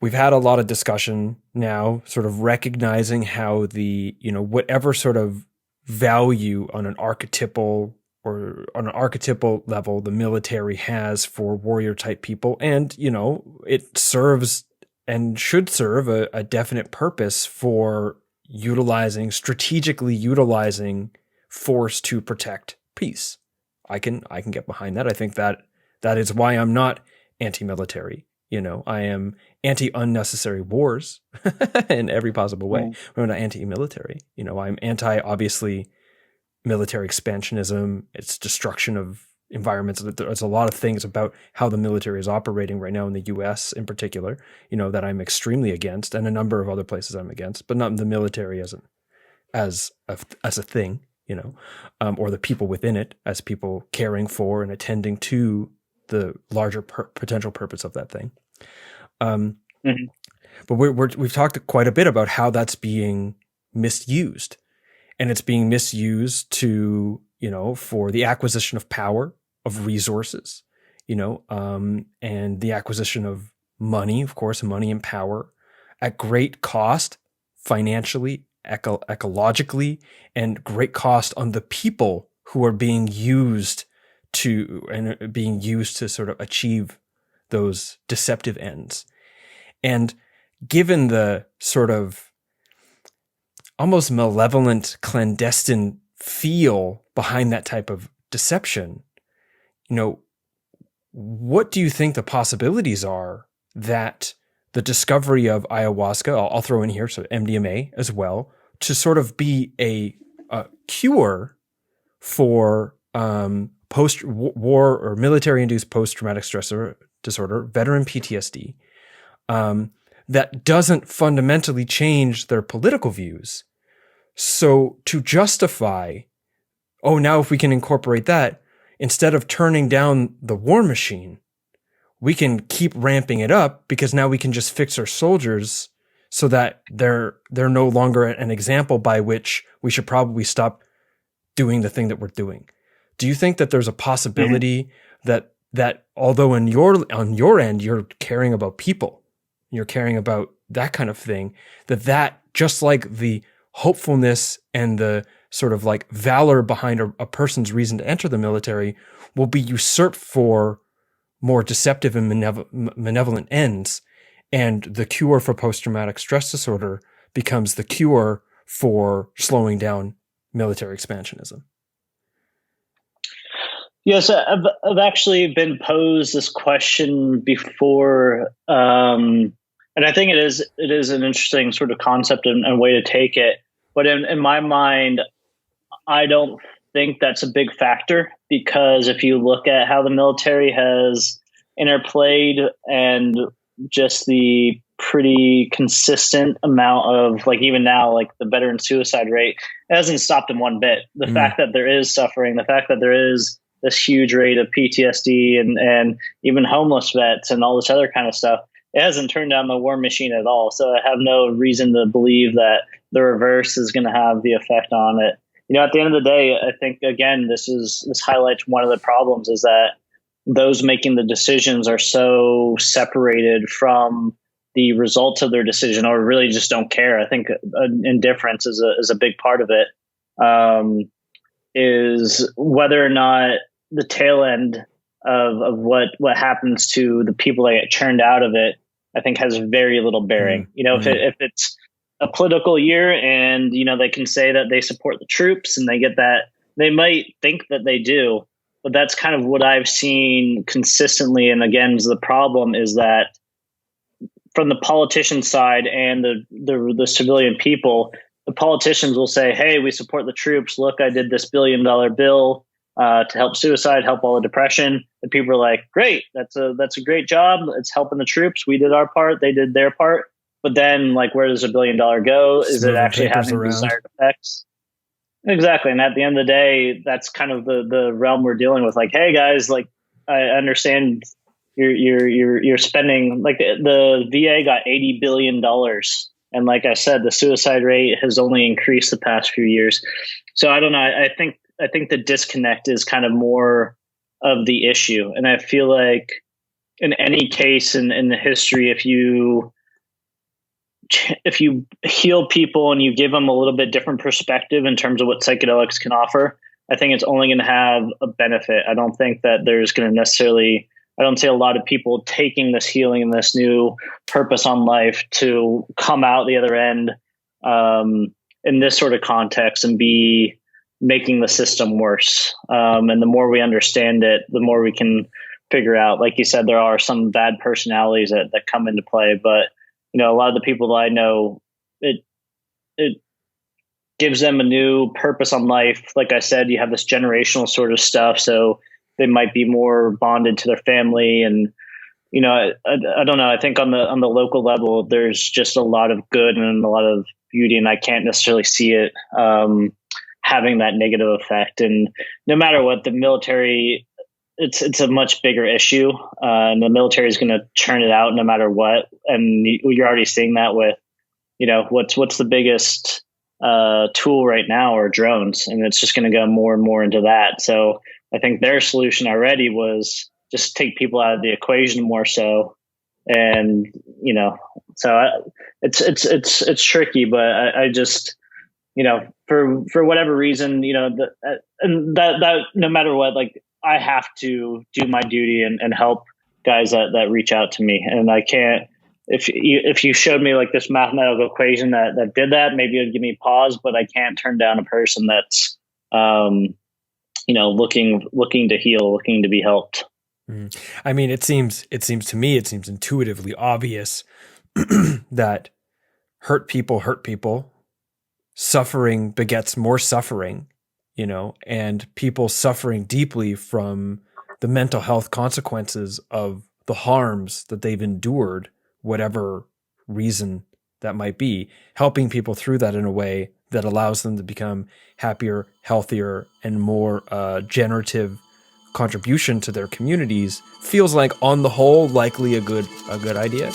we've had a lot of discussion now, sort of recognizing how the, whatever sort of value on an archetypal level the military has for warrior type people. And, it serves and should serve a definite purpose for strategically utilizing force to protect peace. I can get behind that. I think that is why I'm not anti-military. I am anti-unnecessary wars in every possible way. I'm not anti-military. I'm anti, obviously, military expansionism, its destruction of environments. There's a lot of things about how the military is operating right now in the US in particular, that I'm extremely against, and a number of other places I'm against, but not the military as a thing, or the people within it as people caring for and attending to the larger potential purpose of that thing. But we've talked quite a bit about how that's being misused. And it's being misused to, for the acquisition of power, of resources, and the acquisition of money, of course, money and power at great cost, financially, ecologically, and great cost on the people who are being used to sort of achieve those deceptive ends. And given the sort of almost malevolent, clandestine feel behind that type of deception, what do you think the possibilities are that the discovery of ayahuasca, I'll throw in here, so MDMA as well, to sort of be a cure for post-war or military-induced post-traumatic stress disorder, veteran PTSD, that doesn't fundamentally change their political views? So to justify, now if we can incorporate that, instead of turning down the war machine, we can keep ramping it up because now we can just fix our soldiers so that they're no longer an example by which we should probably stop doing the thing that we're doing. Do you think that there's a possibility that although on your end you're caring about people, you're caring about that kind of thing, that just like the hopefulness and the sort of like valor behind a person's reason to enter the military will be usurped for more deceptive and malevolent ends, and the cure for post-traumatic stress disorder becomes the cure for slowing down military expansionism? Yes, I've actually been posed this question before, and I think it is an interesting sort of concept and way to take it. But in my mind, I don't think that's a big factor, because if you look at how the military has interplayed and just the pretty consistent amount of, like, even now, like the veteran suicide rate, it hasn't stopped in one bit. The fact that there is suffering, the fact that there is this huge rate of PTSD and even homeless vets and all this other kind of stuff, it hasn't turned down the war machine at all. So I have no reason to believe that the reverse is going to have the effect on it. At the end of the day, I think, again, this highlights one of the problems, is that those making the decisions are so separated from the results of their decision, or really just don't care. I think indifference is a big part of it. Is whether or not the tail end of what happens to the people that get churned out of it, I think has very little bearing. If it's a political year and, they can say that they support the troops and they get that, they might think that they do, but that's kind of what I've seen consistently. And again, the problem is that from the politician side and the civilian people, the politicians will say, hey, we support the troops. Look, I did this $1 billion bill to help suicide, help all the depression. And people are like, great, that's a great job. It's helping the troops. We did our part. They did their part. But then, like, where does $1 billion go? Is it actually having desired effects? Exactly. And at the end of the day, that's kind of the realm we're dealing with. Like, hey guys, like, I understand you're spending, like, the VA got $80 billion. And like I said, the suicide rate has only increased the past few years. So I don't know. I think the disconnect is kind of more of the issue. And I feel like in any case in the history, if you if you heal people and you give them a little bit different perspective in terms of what psychedelics can offer, I think it's only going to have a benefit. I don't think that there's going to necessarily, I don't see a lot of people taking this healing and this new purpose on life to come out the other end in this sort of context and be making the system worse. And the more we understand it, the more we can figure out, like you said, there are some bad personalities that come into play, but a lot of the people that I know, it gives them a new purpose on life. Like I said, you have this generational sort of stuff, so they might be more bonded to their family. And I don't know. I think on the local level, there's just a lot of good and a lot of beauty, and I can't necessarily see it having that negative effect. And no matter what, the military, it's a much bigger issue, and the military is going to churn it out no matter what. And you're already seeing that with, what's the biggest tool right now are drones, and it's just going to go more and more into that. So I think their solution already was just take people out of the equation more so. And, it's tricky, but I just, for whatever reason, and that no matter what, like, I have to do my duty and help guys that reach out to me. And I can't, if you showed me like this mathematical equation that did that, maybe it'd give me pause, but I can't turn down a person that's, looking to heal, looking to be helped. I mean, it seems to me, it seems intuitively obvious that hurt people, suffering begets more suffering, and people suffering deeply from the mental health consequences of the harms that they've endured, whatever reason that might be, helping people through that in a way that allows them to become happier, healthier, and more generative contribution to their communities feels like, on the whole, likely a good idea.